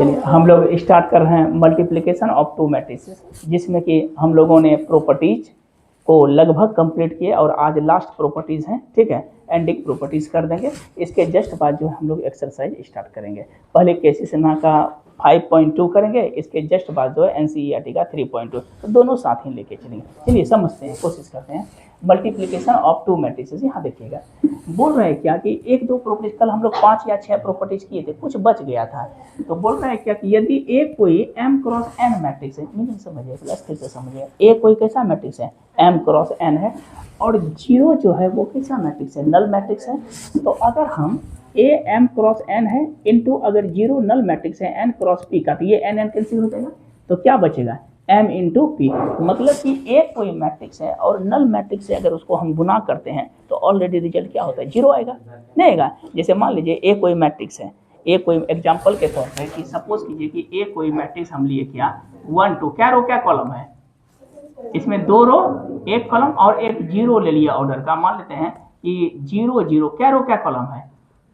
चलिए हम लोग स्टार्ट कर रहे हैं मल्टीप्लिकेशन ऑफ टू मैट्रिसेस, जिसमें कि हम लोगों ने प्रॉपर्टीज को लगभग कंप्लीट किए और आज लास्ट प्रॉपर्टीज हैं, ठीक है। एंडिंग प्रॉपर्टीज कर देंगे। इसके जस्ट बाद जो है हम लोग एक्सरसाइज स्टार्ट करेंगे। पहले केसी सिन्हा का 5.2 करेंगे, इसके जस्ट बाद जो है एनसीईआरटी का 3.2, तो दोनों साथ ही लेके चलेंगे। चलिए समझते हैं, कोशिश करते हैं। मल्टीप्लिकेशन ऑफ टू मैट्रिसेस, यहाँ देखिएगा बोल रहे हैं क्या कि एक दो प्रॉपर्टीज, कल हम लोग 5 या 6 प्रॉपर्टीज किए थे, कुछ बच गया था। तो बोल रहे हैं क्या कि यदि एक कोई m क्रॉस n मैट्रिक्स है, मीनिंग समझिए, प्लस फिर से समझिए, एक कोई कैसा मैट्रिक्स है, m क्रॉस n है, और जीरो जो है वो कैसा मैट्रिक्स है, नल मैट्रिक्स है। तो अगर हम a m क्रॉस n है इनटू अगर जीरो नल मैट्रिक्स है n क्रॉस p का, तो ये n n कैंसिल हो जाएगा, तो क्या बचेगा m इंटू पी। मतलब कि एक कोई मैट्रिक्स है और नल मैट्रिक्स से अगर उसको हम गुना करते हैं तो ऑलरेडी रिजल्ट क्या होता है, जीरो आएगा, नहीं आएगा। जैसे मान लीजिए एक कोई मैट्रिक्स है, एक कोई एग्जांपल के तौर पे कि सपोज कीजिए कि एक कोई मैट्रिक्स हम लिए क्या 1 2, क्या रो क्या कॉलम है, इसमें 2 रो 1 कॉलम और एक जीरो ले लिया ऑर्डर का। मान लेते हैं कि 0 0, क्या रो क्या कॉलम है,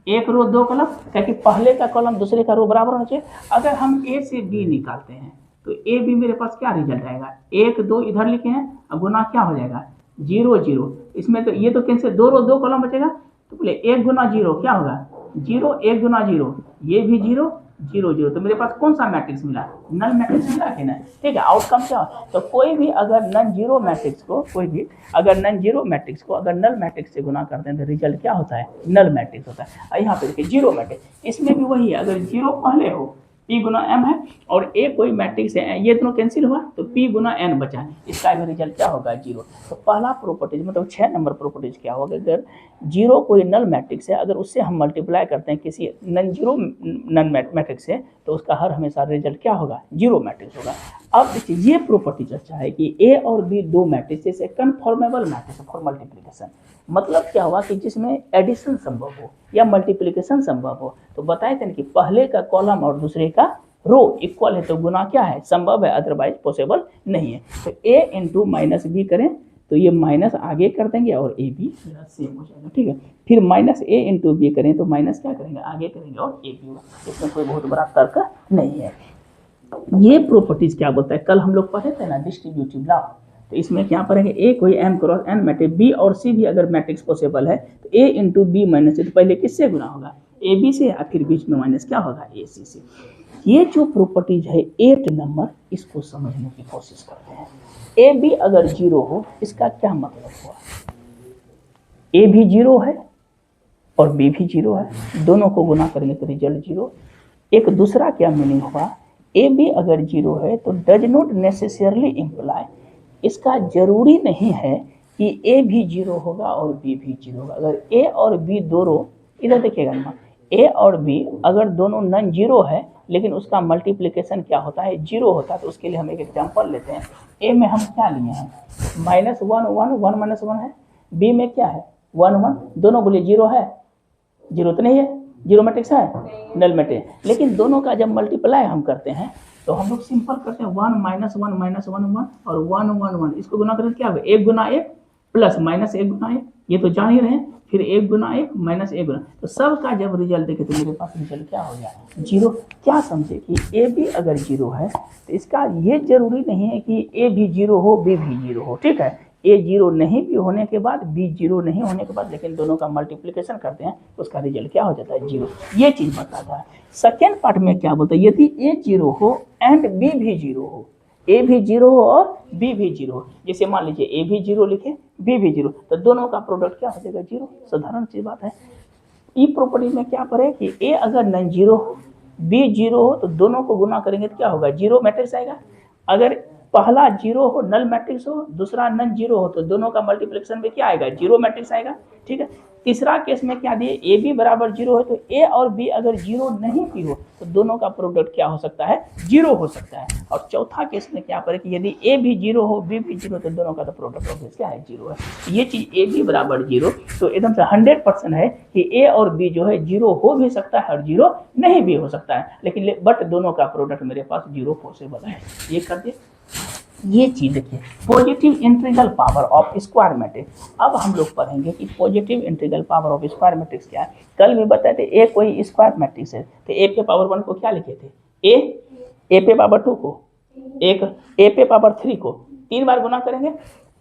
1 रो 2 कॉलम, क्योंकि पहले का कॉलम दूसरे का रो बराबर होना चाहिए। अगर हम ए से बी निकालते हैं तो ए बी मेरे पास क्या रिजल्ट आएगा, 1 2 इधर लिखे हैं, अब गुना क्या हो जाएगा 0 0, इसमें तो ये तो कैंसिल, 2 रो 2 कॉलम बचेगा, तो बोले 1 गुना 0 क्या होगा 0, 1 गुना 0, ये भी 0 0 0, तो मेरे पास कौन सा मैट्रिक्स मिला, नल मैट्रिक्स मिला कि नहीं, ठीक है। आउटकम क्या हो, तो कोई भी अगर नन जीरो मैट्रिक्स को, कोई भी अगर नन जीरो मैट्रिक्स को अगर नल मैट्रिक्स से गुना करते हैं तो रिजल्ट क्या होता है, नल मैट्रिक्स होता है। यहाँ पे देखिए जीरो मैट्रिक्स, इसमें भी वही है, अगर जीरो पहले हो p गुना m है और a कोई मैट्रिक्स है, ये दोनों कैंसिल हुआ तो p गुना n बचा, इसका भी रिजल्ट क्या होगा जीरो। तो पहला प्रॉपर्टीज मतलब 6 नंबर प्रॉपर्टीज क्या होगा, अगर जीरो कोई नल मैट्रिक्स है, अगर उससे हम मल्टीप्लाई करते हैं किसी नन जीरो नन मैट्रिक्स से, तो उसका हर हमेशा रिजल्ट क्या होगा, जीरो मैट्रिक्स होगा। अब देखिए ये प्रॉपर्टीज अच्छा है कि a और b दो मैट्रिक्स से कन्फॉर्मेबल मैट्रिक्स फॉर मल्टीप्लिकेशन, मतलब क्या हुआ कि जिसमें एडिशन संभव हो या मल्टीप्लिकेशन संभव हो। तो बताए थे ना कि पहले का कॉलम और दूसरे का रो इक्वल है तो गुना क्या है, संभव है, अदरवाइज पॉसिबल नहीं है। तो a इंटू माइनस बी करें तो ये माइनस आगे कर देंगे और ए बी सेम हो जाएगा, ठीक है। फिर माइनस ए इंटू बी करें तो माइनस क्या करेंगे, आगे करेंगे और ए बी, इसमें कोई बहुत बड़ा तर्क नहीं है। ये प्रॉपर्टीज क्या बोलता है, कल हम लोग पढ़े थे ना डिस्ट्रीब्यूटिव लॉ, तो इसमें क्या पढ़ेंगे, ए कोई m cross n matrix, B और सी भी अगर मैट्रिक्स पॉसिबल है तो a इंटू बी माइनस, तो पहले किससे गुना होगा, ए बी से, और फिर बीच में माइनस क्या होगा, ए सी से। ये जो प्रॉपर्टीज है 8 नंबर, इसको समझने की कोशिश करते हैं। ए बी अगर जीरो हो, इसका क्या मतलब हुआ, ए भी जीरो है और बी भी जीरो है, दोनों को गुना करेंगे तो रिजल्ट जीरो। एक दूसरा क्या मीनिंग हुआ, ए बी अगर जीरो है तो डज नॉट नेसेसरली इम्प्लाई, इसका जरूरी नहीं है कि ए भी जीरो होगा और बी भी जीरो होगा। अगर ए और बी दोनों, इधर देखिएगा ना, ए और बी अगर दोनों नन जीरो है लेकिन उसका मल्टीप्लिकेशन क्या होता है, जीरो होता है, तो उसके लिए हम एक एग्जांपल लेते हैं। ए में हम क्या लिए हैं, -1 1 1 -1 है, बी में क्या है 1 1, दोनों बोले जीरो है, जीरो तो नहीं है, जीरो मैट्रिक्स है, नल मैट्रिक्स, लेकिन दोनों का जब मल्टीप्लाई हम करते हैं तो हम लोग सिंपल करते हैं 1 -1 -1 1 और 1 1 1, इसको गुना करें क्या होगा, 1 गुना 1 प्लस माइनस 1 गुना 1, ये तो जान ही रहे हैं, फिर 1 गुना 1 माइनस 1 गुना, तो सब का जब रिजल्ट देखे तो मेरे पास रिजल्ट क्या हो गया, जीरो। क्या समझे कि ए बी अगर जीरो है तो इसका ये जरूरी नहीं है कि ए भी जीरो हो बी भी जीरो हो, ठीक है। ए जीरो नहीं भी होने के बाद, बी जीरो नहीं होने के बाद, लेकिन दोनों का मल्टीप्लिकेशन करते हैं तो उसका रिजल्ट क्या हो जाता है, जीरो। ये चीज बताता है। सेकेंड पार्ट में क्या बोलता है, यदि ए जीरो हो एंड बी भी जीरो हो, ए भी जीरो हो और बी भी जीरो हो, जैसे मान लीजिए ए भी जीरो लिखे बी भी जीरो, तो दोनों का प्रोडक्ट क्या हो जाएगा, जीरो। साधारण सी बात है। ई प्रॉपर्टी में क्या पड़े कि ए अगर नन जीरो हो बी जीरो हो तो दोनों को गुना करेंगे तो क्या होगा, जीरो मैट्रिक्स आएगा। अगर पहला जीरो हो नल मैट्रिक्स हो, दूसरा नन जीरो हो, तो दोनों का मल्टीप्लिकेशन में क्या आएगा, जीरो मैट्रिक्स आएगा, ठीक है। तीसरा केस में क्या दिए, ए बी बराबर जीरो है तो ए और बी अगर जीरो नहीं भी हो तो दोनों का प्रोडक्ट क्या हो सकता है, जीरो हो सकता है। और चौथा केस में क्या पड़े कि यदि ए भी जीरो हो बी भी जीरो तो दोनों का तो प्रोडक्ट ऑफ क्या है, जीरो है। ये चीज ए बी बराबर जीरो, तो एकदम से 100% है कि ए और बी जो है जीरो हो भी सकता है और जीरो नहीं भी हो सकता है, लेकिन बट दोनों का प्रोडक्ट मेरे पास जीरो पॉसिबल है। ये कर दिए। ये चीज देखिए, positive integral power of square matrix. अब हम लोग पढ़ेंगे कि positive integral power of square matrix क्या है। कल भी बताए थे ए कोई स्क्वायर मैट्रिक्स है तो ए के पावर 1 को क्या लिखे थे, ए पे पावर 2 को, एक ए पे पावर 3 को 3 बार गुना करेंगे,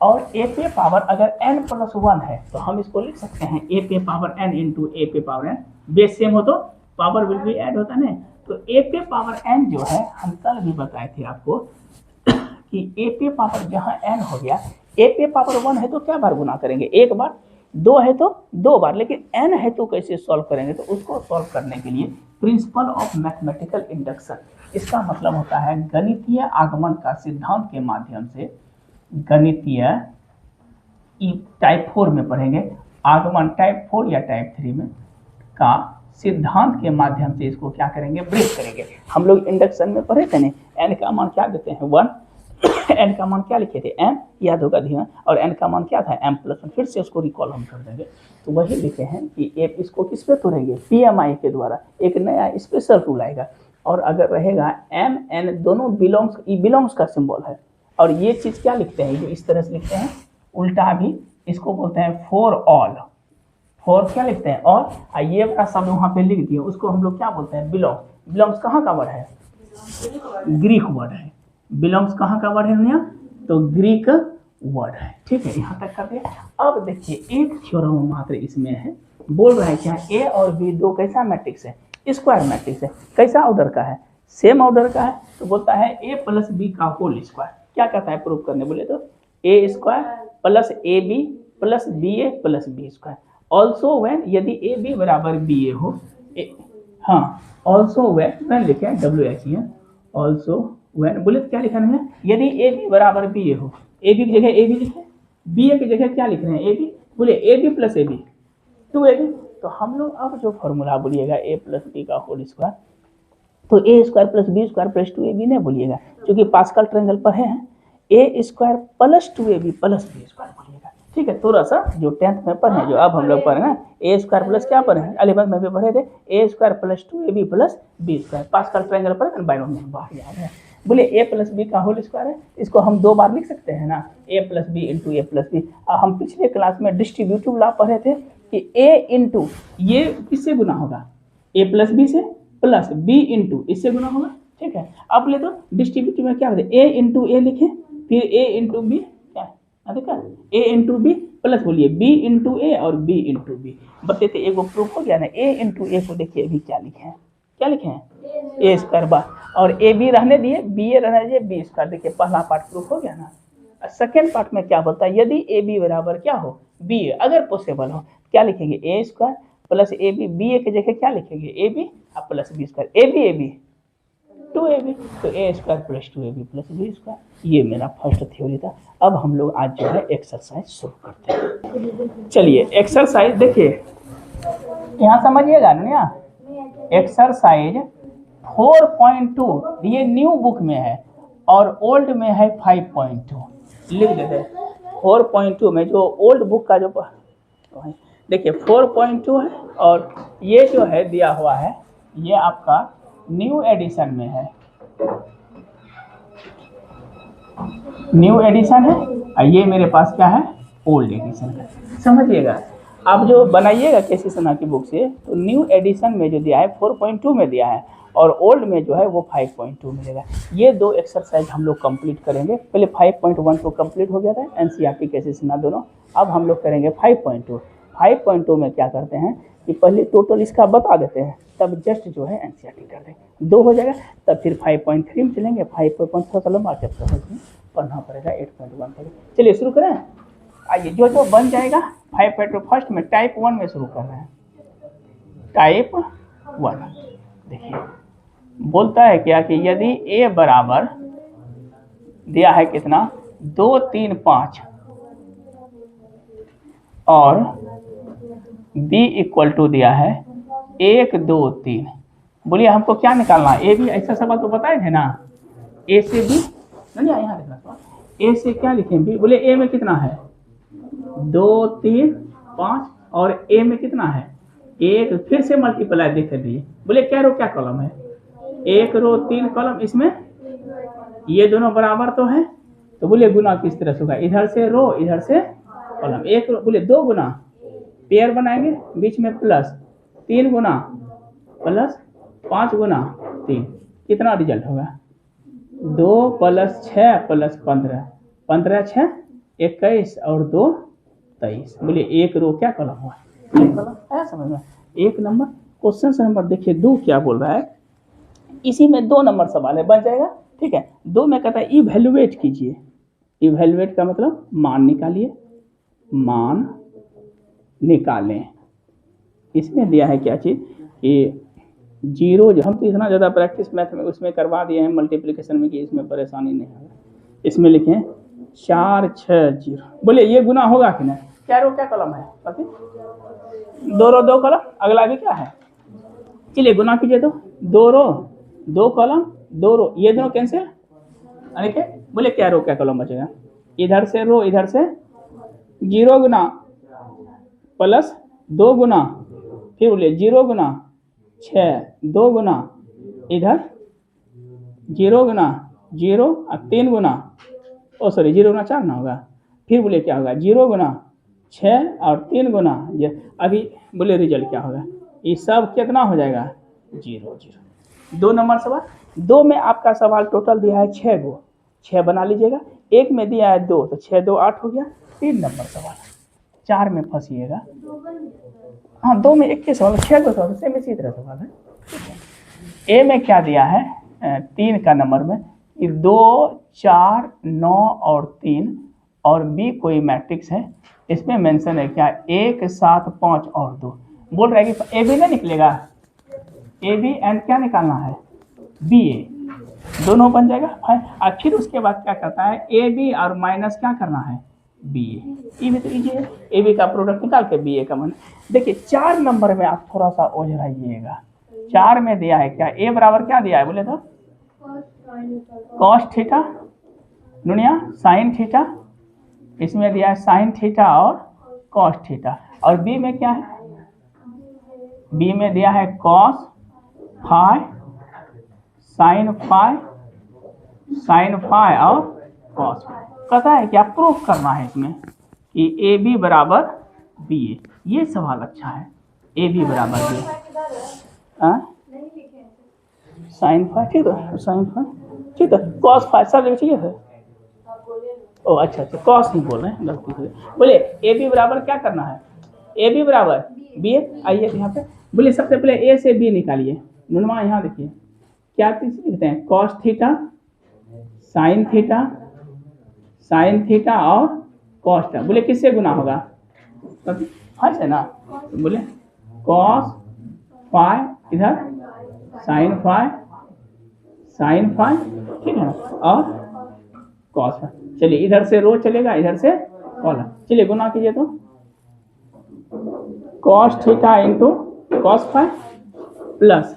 और ए पे पावर अगर n+1 है तो हम इसको लिख सकते हैं ए पे पावर n इंटू ए पे पावर n, बेस सेम हो तो पावर विल भी ऐड होता है। तो ए पे पावर n जो है हम कल भी बताए थे आपको कि ए पे पावर जहाँ n हो गया, ए पे पावर 1 है तो क्या बार गुना करेंगे, एक बार, 2 है तो 2 बार, लेकिन n है तो कैसे सॉल्व करेंगे, तो उसको सॉल्व करने के लिए प्रिंसिपल ऑफ मैथमेटिकल इंडक्शन, इसका मतलब होता है गणितीय आगमन का सिद्धांत के माध्यम से, गणितीय टाइप 4 में पढ़ेंगे, आगमन टाइप 4 या टाइप 3 में का सिद्धांत के माध्यम से इसको क्या करेंगे, ब्रेक करेंगे। हम लोग इंडक्शन में पढ़े थे ना, n का मान क्या देते हैं 1, n का मान क्या लिखे थे m, याद होगा ध्यान, और n का मान क्या था m+1, फिर से उसको रिकॉल हम कर देंगे। तो वही लिखे हैं कि इसको किस पे तोड़ेंगे, PMI के द्वारा, एक नया स्पेशल रूल आएगा, और अगर रहेगा m n दोनों बिलोंग्स का सिंबल है, और ये चीज़ क्या लिखते हैं, जो इस तरह से लिखते हैं उल्टा भी, इसको बोलते हैं फॉर ऑल, फॉर क्या लिखते हैं और ये वाला शब्द वहाँ पे लिख दिए, उसको हम लोग क्या बोलते हैं, बिलोंग्स। बिलोंग्स कहाँ का वर्ड है, ग्रीक वर्ड है। बिलोंग्स कहाँ का वर्ड है भैया, तो ग्रीक वर्ड है। ठीक है, यहाँ तक कर दिया। अब देखिए एक थ्योरम मात्र इसमें है, बोल रहा है क्या, ए और बी दो कैसा मैट्रिक्स है, स्क्वायर मैट्रिक्स है, कैसा ऑर्डर का है, सेम ऑर्डर का है, तो बोलता है ए प्लस बी का होल स्क्वायर। क्या कहता है प्रूफ करने, बोले तो a square plus a b plus b a plus b square, also when, यदि ए बी बराबर बी ए हो, हाँ, ऑल्सो व्हेन लिखे WH है, ऑल्सो व्हेन, बोले क्या लिखा है, यदि ए बी बराबर बी ए हो, ए बी की जगह ए बी लिखे, बी ए की जगह क्या लिख रहे हैं, ए बी, बोले a b plus a b 2ab। तो हम लोग अब जो फॉर्मूला बोलिएगा ए प्लस बी का होल स्क्वायर, तो a square plus b square plus 2ab नहीं बोलिएगा, क्योंकि पास्कल ट्रायंगल पढ़े हैं, a square plus 2ab plus b square बोलिएगा। ठीक है, थोड़ा सा जो 10th में पढ़े, जो अब हम लोग पढ़े ना, ए स्क्वायर प्लस क्या पढ़े हैं, 11th में भी पढ़े थे, a square plus 2ab plus b square, Pascal triangle पढ़े बायनोमियल, बाहर याद है। बोले ए प्लस बी का होल स्क्वायर है, इसको हम 2 बार लिख सकते हैं ना, a plus b into a plus b. हम पिछले क्लास में डिस्ट्रीब्यूटिव लॉ पढ़े थे कि ए इंटू ये किससे गुना होगा, ए प्लस बी से, प्लस बी इंटू इससे गुना होगा। ठीक है, अब ले तो डिस्ट्रीब्यूटिव में क्या होता है, ए इंटू ए लिखे, फिर ए इंटू बी, क्या देखा, ए इंटू बी प्लस बोलिए बी इंटू ए और बी इंटू बी। बताते एक वो प्रूफ हो गया ना, ए इंटू ए को देखिए अभी क्या लिखे हैं, क्या लिखे हैं, ए स्क्वायर बार, और ए बी रहने दिए, बी ए रहने दिए, बी स्क्वायर, देखिए पहला पार्ट प्रूफ हो गया ना। सेकेंड पार्ट में क्या बोलता है, यदि ए बी बराबर क्या हो, बी ए, अगर पॉसिबल हो, क्या लिखेंगे, a square plus a b, b a की जगह क्या लिखेंगे, a b plus b square, a b 2ab, तो a square plus 2ab plus b square. ये मेरा फर्स्ट थ्योरी था। अब हम लोग आज जो है एक्सरसाइज शुरू करते हैं। चलिए एक्सरसाइज देखिए, यहाँ समझिएगा ना, एक्सरसाइज 4.2 ये न्यू बुक में है और ओल्ड में है 5.2, लिख देते हैं 4.2 में, जो ओल्ड बुक का जो देखिए 4.2 है, और ये जो है दिया हुआ है ये आपका न्यू एडिशन में है, न्यू एडिशन है, और ये मेरे पास क्या है, ओल्ड एडिशन है। समझिएगा, आप जो बनाइएगा केसी सना की बुक से, तो न्यू एडिशन में जो दिया है 4.2 में दिया है, और ओल्ड में जो है वो 5.2 मिलेगा। ये 2 एक्सरसाइज हम लोग कंप्लीट करेंगे। पहले 5.1 तो कंप्लीट हो गया था, एनसीईआरटी केसी सना दोनों। अब हम लोग करेंगे 5.2। 5.2 में क्या करते हैं कि पहले टोटल इसका बता देते हैं, तब जस्ट जो है एनसीईआरटी कर देंगे, 2 हो जाएगा, तब फिर 5.3 में चलेंगे। 5.1 लंबा चैप्टर है, पढ़ना पड़ेगा, 8.1 पढ़ेगा। चलिए शुरू करें, आइए जो जो बन जाएगा 5.2 फर्स्ट में टाइप 1 में शुरू कर रहे हैं। टाइप 1 देखिए बोलता है क्या कि यदि ए बराबर दिया है कितना, 2 3 5 और बी इक्वल टू दिया है 1 2 3, बोलिए हमको क्या निकालना है, ए बी, ऐसा सवाल तो बताए थे ना, ए से बी, नहीं यहाँ देखना सवाल, ए से क्या लिखें बी, बोले ए में कितना है 2 3 5 और ए में कितना है 1, फिर से मल्टीप्लाई देख दिए, बोले क्या रो क्या कॉलम है, 1 रो 3 कॉलम, इसमें ये दोनों बराबर तो है, तो बोले गुना किस तरह से होगा, इधर से रो इधर से कॉलम, 1 रो बोले 2 गुना पेयर बनाएंगे, बीच में प्लस 3 गुना प्लस 5 गुना 3, कितना रिजल्ट होगा? 2 + 6 + 15, 15 × 6 21 और 2 23। बोलिए एक रो क्या कॉलम हुआ? एक कॉलम। आया समझ में? एक नंबर। क्वेश्चन नंबर देखिए 2 क्या बोल रहा है, इसी में 2 नंबर सवाल है, बन जाएगा। ठीक है, 2 में कहता है इवैल्यूएट कीजिए। इवैल्यूएट का मतलब मान निकालिए, मान निकालें। इसमें दिया है क्या चीज़ कि जीरो, जो हम तो इतना ज़्यादा प्रैक्टिस मैथ में उसमें करवा दिए हैं मल्टीप्लिकेशन में कि इसमें परेशानी नहीं होगा। इसमें लिखें 4 6 0। बोलिए ये गुना होगा कि नहीं? क्या रो क्या कॉलम है? बाकी 2 रो 2 कॉलम। अगला भी क्या है? चलिए गुना कीजिए तो 2 रो 2 कॉलम 2 रो, ये दोनों कैंसिल। देखिए बोले क्या रो क्या कॉलम बचेगा? इधर से रो, इधर से 0 गुना प्लस 2 गुना, फिर बोलिए 0 गुना 6, 2 गुना इधर 0 गुना 0 और 3 गुना, ओ सॉरी 0 गुना 4 ना होगा। फिर बोले क्या होगा? 0 गुना 6 और 3 गुना ये। अभी बोले रिजल्ट क्या होगा? ये सब कितना हो जाएगा? 0 0। 2 नंबर सवाल। 2 में आपका सवाल टोटल दिया है 6 गो, 6 बना लीजिएगा। 1 में दिया है 2, तो 6 2 8 हो गया। 3 नंबर सवाल। 4 में फंसिएगा। हाँ 2 में 1 के सवाल, 6 को सवाल सेम इसी तरह सवाल है। ए में क्या दिया है? 3 का नंबर में 2 4 9 और 3, और बी कोई मैट्रिक्स है, इसमें मेंशन है क्या? 1 7 5 और 2। बोल रहा है कि ए बी नहीं निकलेगा, ए बी एंड क्या निकालना है? बी ए, दोनों बन जाएगा। और फिर उसके बाद क्या करता है? ए बी और माइनस क्या करना है? बी ए। भी तो लीजिए, ए बी का प्रोडक्ट निकाल के बी ए का मन। देखिए 4 नंबर में आप थोड़ा सा ओझराइएगा। 4 में दिया है क्या? ए बराबर क्या दिया है बोले तो? कॉस थीटा दुनिया साइन थीटा, इसमें दिया है साइन थीटा और कॉस थीटा। और बी में क्या है? बी में दिया है cos phi sine phi, sine phi और कॉस फाई। कहता है क्या प्रूफ करना है इसमें कि ए बी बराबर बी ए। ये सवाल अच्छा है, ए बी बराबर बी ए। साइन फाई ठीक है, साइन फाई ठीक है, कॉस फाई सब जगह चाहिए है। ओ अच्छा अच्छा, कॉस नहीं बोल रहे हैं, गलती से बोले। ए बी बराबर क्या करना है? ए बी बराबर बी ए। आइए यहाँ पे बोले सबसे पहले ए से बी निकालिए। नुनमा यहाँ देखिए क्या चीज लिखते हैं? Cos theta sine theta, sign theta और कॉस थीटा। बोले किससे गुना होगा? फाई से ना। तो बोले कॉस फाई इधर साइन फाई, साइन फाई ठीक है, और कॉस फाई। चलिए इधर से रो चलेगा, इधर से कॉलम। चलिए गुना कीजिए तो cos theta into cos phi plus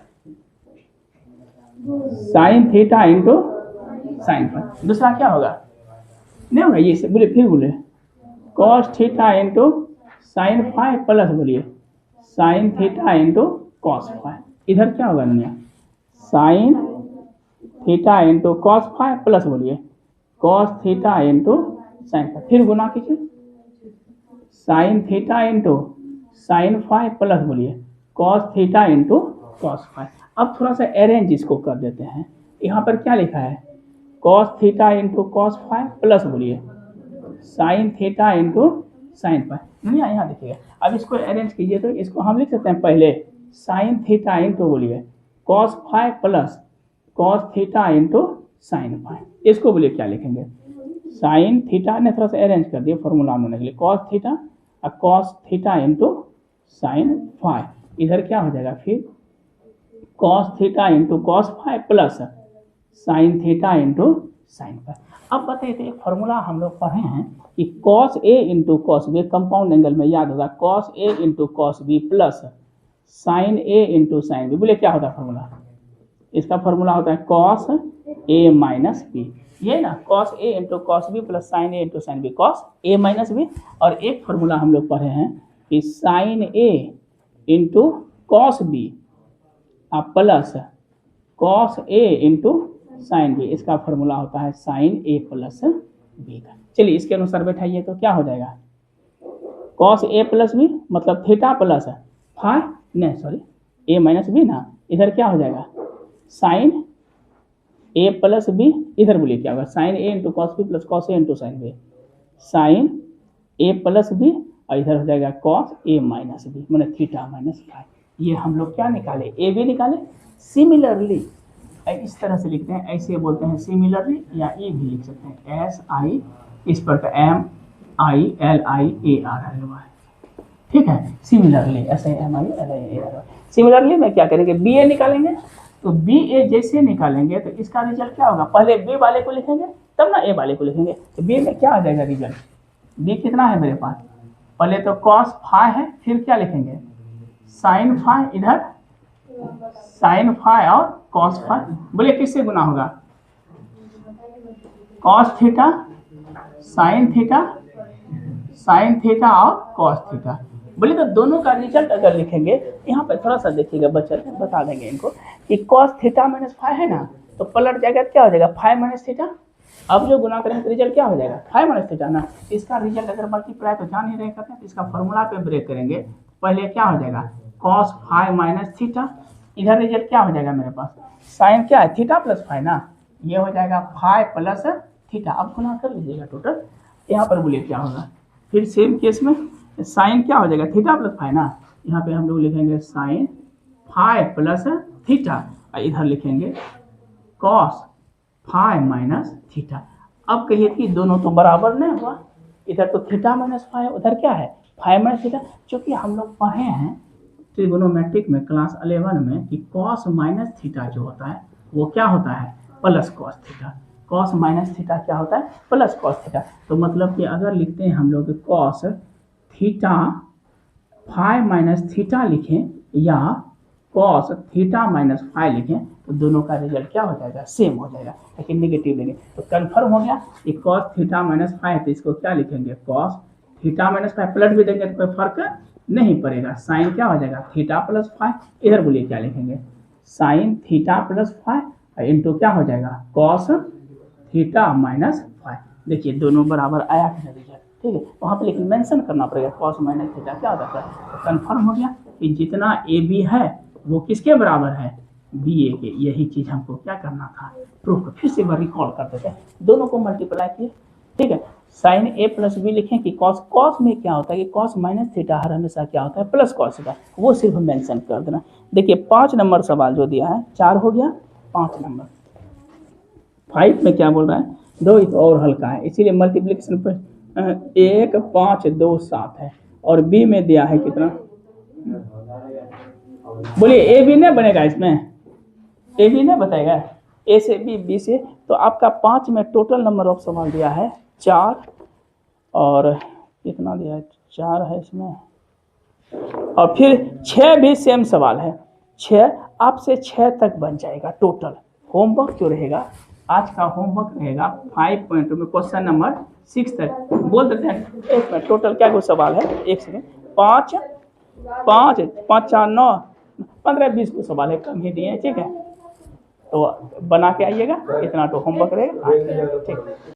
sine theta into sine phi. दूसरा क्या होगा? नहीं होगा ये से। बोले फिर बोले cos theta into sine phi plus बोलिए sine theta into cos phi. इधर क्या होगा दुनिया? Sine theta into cos phi plus बोलिए cos theta into sine phi. फिर गुना कीजिए sine theta into sine phi plus बोलिए cos theta into cos phi. अब थोड़ा सा अरेंज इसको कर देते हैं। यहाँ पर क्या लिखा है? Cos theta into cos phi plus बोलिए sine theta into sine phi. नहीं यहाँ देखिएगा। अब इसको अरेंज कीजिए तो इसको हम लिख सकते हैं पहले साइन थीटा इंटू बोलिए cos phi plus cos theta into sine phi. इसको बोलिए क्या लिखेंगे? साइन थीटा ने थोड़ा सा अरेंज कर दिया फॉर्मूला होने के लिए, कॉस थीटा और cos theta into sine phi. इधर क्या हो जाएगा फिर? Cos theta into cos phi plus sine theta into sine phi. अब बताइए तो एक फॉर्मूला हम लोग पढ़े हैं कि cos a into cos b, compound angle में याद होगा, cos a into cos b plus sine a into sine b. बोले क्या होता है फॉर्मूला? इसका फॉर्मूला होता है कॉस ए माइनस बी। ये ना cos a into cos b plus sine a into sine b, cos a minus b. और एक फॉर्मूला हम लोग पढ़े हैं कि sine a into cos b plus cos a into sine b. इसका फॉर्मूला होता है साइन ए प्लस बी का। चलिए इसके अनुसार बैठाइए तो क्या हो जाएगा? कॉस ए प्लस बी मतलब थीटा प्लस फाई, नहीं सॉरी ए माइनस बी ना, इधर क्या हो जाएगा? साइन ए प्लस बी, इधर बोलिए क्या होगा, sine a into cos b plus cos a into sine b, sine a plus b और इधर हो जाएगा कॉस ए माइनस बी, मैंने थीटा माइनस फाइव। ये हम लोग क्या निकाले, ए बी निकाले। सिमिलरली इस तरह से लिखते हैं, ऐसे बोलते हैं सिमिलरली, या ये भी लिख सकते हैं एस आई, इस पर का M I L I A R है, ठीक है। सिमिलरली ऐसे M I L I A R. Similarly में क्या करेंगे, बी ए निकालेंगे, तो बी ए जैसे निकालेंगे तो इसका रिजल्ट क्या होगा, पहले बी वाले को लिखेंगे तब ना ए वाले को लिखेंगे। तो बी में क्या आ जाएगा रिजल्ट, बी कितना है मेरे पास, पहले तो कॉस फाई है, फिर क्या लिखेंगे साइन फाई, इधर साइन फाई और कॉस फाई। बोलिए किससे गुना होगा, cos theta sine theta, sign theta और कॉस थीटा। बोलिए तो दोनों का रिजल्ट अगर लिखेंगे, यहाँ पर थोड़ा सा देखिएगा बच्चे, बता देंगे इनको कि कॉस थीटा माइनस फाई है ना, तो पलट जाएगा क्या हो जाएगा फाइव माइनस थीटा। अब जो गुना करेंगे तो रिजल्ट क्या हो जाएगा फाइव माइनस थीटा ना। इसका रिजल्ट अगर मल्टीप्लाई तो जान ही रहे करते हैं, तो इसका फॉर्मूला पे ब्रेक करेंगे, पहले क्या हो जाएगा कॉस फाइव माइनस थीटा, इधर रिजल्ट क्या हो जाएगा मेरे पास, साइन क्या है थीटा प्लस फाइव ना, ये हो जाएगा फाइव प्लस थीटा। अब गुना कर लीजिएगा टोटल, यहाँ पर बोलिए क्या होगा, फिर सेम केस में साइन क्या हो जाएगा थीटा प्लस फाइव ना, यहाँ पे हम लोग लिखेंगे साइन फाइव प्लस थीटा, और इधर लिखेंगे कॉस फाइव माइनस थीटा। अब कहिए कि दोनों तो बराबर नहीं हुआ, इधर तो थीटा माइनस फाइव, उधर क्या है फाइव माइनस थीटा। चूँकि हम लोग पढ़े हैं ट्रिगोनोमेट्रिक में क्लास 11 में कि कॉस माइनस थीटा जो होता है वो क्या होता है plus cos theta, cos minus theta क्या होता है प्लस कॉस थीटा। तो मतलब कि अगर लिखते हैं हम लोग cos theta five minus theta लिखें या कॉस थीटा माइनस फाइव लिखें, तो दोनों का रिजल्ट क्या हो जाएगा सेम हो जाएगा, लेकिन नेगेटिव लेंगे तो कन्फर्म हो गया कि कॉस थीटा माइनस फाइव, तो इसको क्या लिखेंगे कॉस थीटा माइनस फाइव, पलट भी देंगे तो कोई फर्क नहीं पड़ेगा, साइन क्या हो जाएगा थीटा प्लस फाइव, इधर बोलिए क्या लिखेंगे sine theta plus five into क्या हो जाएगा कॉस थीटा माइनस फाइव। देखिए दोनों बराबर आया है रिजल्ट, ठीक है। वहाँ पे लेकिन मेंशन करना पड़ेगा कॉस माइनस थीटा क्या होता है, तो कन्फर्म हो गया कि जितना ए बी है वो किसके बराबर है बी ए के। यही चीज़ हमको क्या करना था प्रूफ, फिर से एक बार रिकॉल कर देते हैं, दोनों को मल्टीप्लाई किए, ठीक है। साइन ए प्लस बी लिखें कि कॉस, कॉस में क्या होता है कि कॉस माइनस थीटा हर हमेशा क्या होता है प्लस कॉस थीटा, वो सिर्फ मेंशन कर देना। देखिए 5 नंबर सवाल जो दिया है 4 हो गया, 5 नंबर 5 में क्या बोल रहा है 2 और हल्का है, इसीलिए मल्टीप्लिकेशन पर 1 5 2 7 है, और बी में दिया है कितना, बोलिए ए बी नहीं बनेगा, इसमें ए बी नहीं बताएगा, ए से बी बी से, तो आपका 5 में टोटल नंबर ऑफ सवाल दिया है 4, और कितना दिया है 4 है इसमें, और फिर 6 भी सेम सवाल है, 6 आपसे 6 तक बन जाएगा टोटल। होमवर्क जो रहेगा आज का होमवर्क रहेगा 5 पॉइंट में क्वेश्चन नंबर 6 तक बोल देते हैं। एक मिनट, टोटल क्या कोई सवाल है, एक सेकेंड, 5 5 5 4 9 15 20 को सवाल है, कम ही दिए हैं, ठीक है। तो बना के आइएगा, इतना तो होमवर्क रहेगा, ठीक।